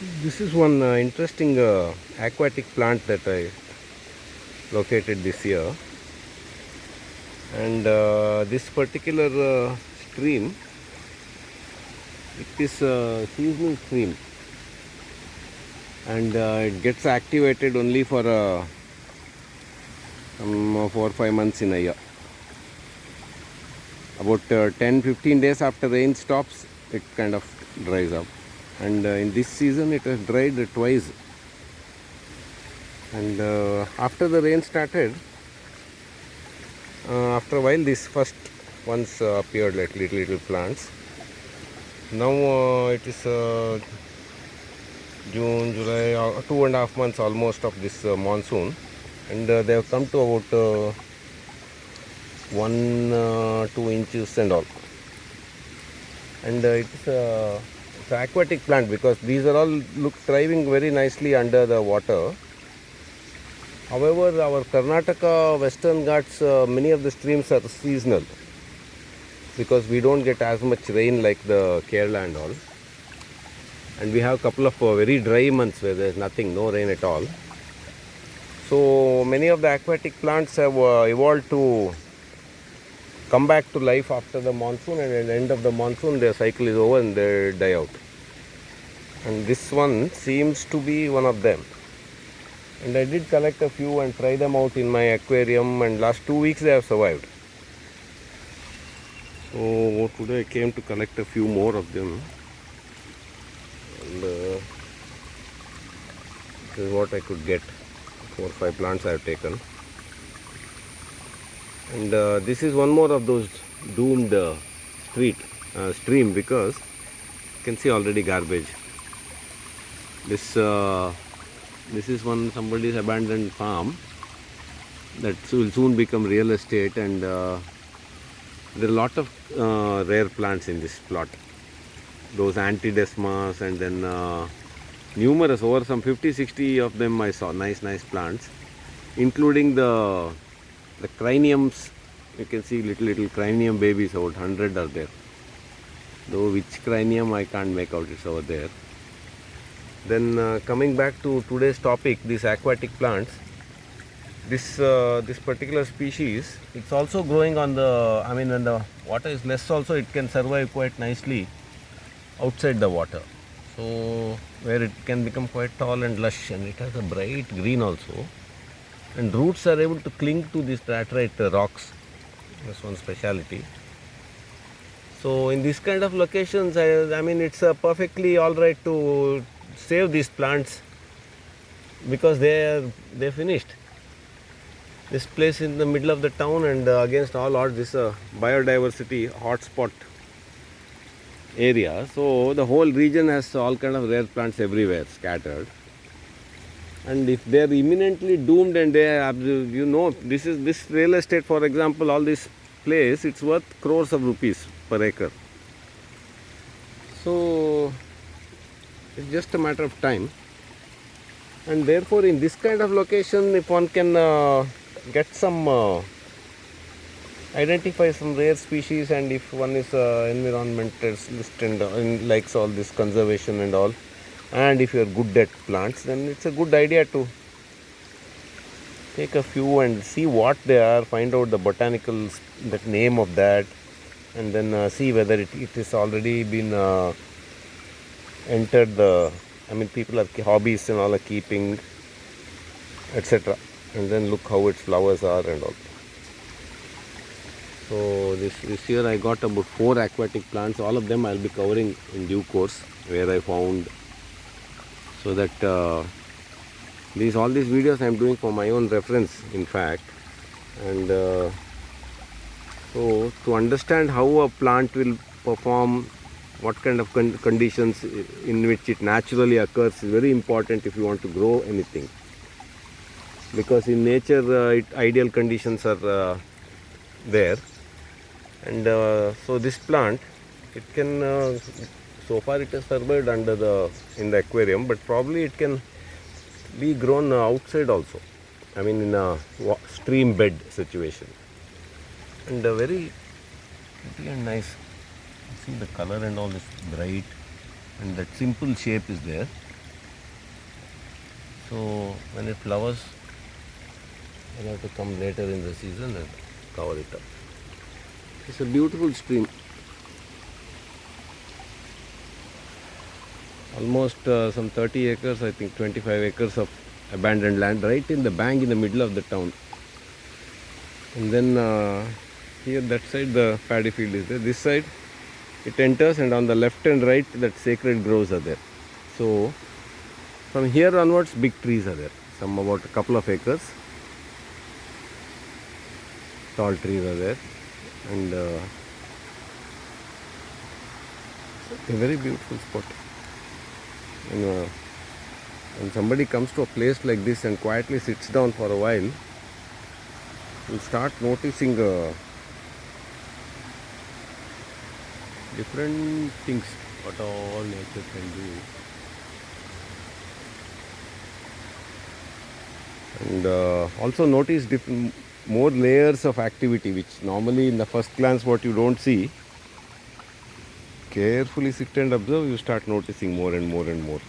This is one interesting aquatic plant that I located this year, and this particular stream, it is a seasonal stream, and it gets activated only for some 4 or 5 months in a year. About 10-15 days after rain stops, it kind of dries up, and in this season it has dried twice. And after the rain started, after a while these first ones appeared like little plants. Now it is June, July, 2.5 months almost of this monsoon, and they have come to about 1-2 inches and all. And it's an aquatic plant because these are all thriving very nicely under the water. However, our Karnataka Western Ghats, many of the streams are seasonal because we don't get as much rain like the Kerala and all. And we have a couple of very dry months where there's nothing, no rain at all. So many of the aquatic plants have evolved to come back to life after the monsoon, and at the end of the monsoon their cycle is over and they die out. And this one seems to be one of them. And I did collect a few and try them out in my aquarium, and last 2 weeks they have survived. So today I came to collect a few more of them, and this is what I could get. 4 or 5 plants I have taken. And this is one more of those doomed stream, because you can see already garbage. This is one somebody's abandoned farm that will soon become real estate, and there are a lot of rare plants in this plot. Those antidesmas, and then numerous, over some 50-60 of them I saw, nice plants, including the craniums. You can see little cranium babies, about 100 are there. Though which cranium I can't make out, it's over there. Then coming back to today's topic, these aquatic plants, this particular species, it's also growing on the, when the water is less also, it can survive quite nicely outside the water. So where it can become quite tall and lush, and it has a bright green also, and roots are able to cling to these laterite rocks. That's one speciality. So in this kind of locations, it's perfectly all right to save these plants, because they're finished. This place in the middle of the town, and against all odds, this biodiversity hotspot area. So the whole region has all kind of rare plants everywhere scattered. And if they are imminently doomed, and they are, this real estate, for example, all this place, it's worth crores of rupees per acre. So it's just a matter of time. And therefore, in this kind of location, if one can get some identify some rare species, and if one is environmentalist and likes all this conservation and all, and if you are good at plants, then it's a good idea to take a few and see what they are, find out the botanical name of that, and then see whether it is already been entered the, people are hobbies and all are keeping, etc. And then look how its flowers are and all. So this year I got about 4 aquatic plants. All of them I'll be covering in due course, where I found, so that all these videos I'm doing for my own reference, in fact. And so to understand how a plant will perform, what kind of conditions in which it naturally occurs, is very important if you want to grow anything. Because in nature, ideal conditions are there. And so this plant, it can, so far it has survived in the aquarium, but probably it can be grown outside also. In a stream bed situation. And very pretty and nice. See the color and all is bright, and that simple shape is there. So when it flowers, we'll have to come later in the season and cover it up. It's a beautiful stream. Almost some 30 acres, I think 25 acres of abandoned land right in the bank in the middle of the town. And then here that side the paddy field is there. This side it enters, and on the left and right that sacred groves are there. So from here onwards big trees are there. Some about a couple of acres. Tall trees are there, and a very beautiful spot. And when somebody comes to a place like this and quietly sits down for a while, you'll start noticing different things what all nature can do. And also notice different more layers of activity which normally in the first glance what you don't see. Carefully sit and observe, you start noticing more and more and more.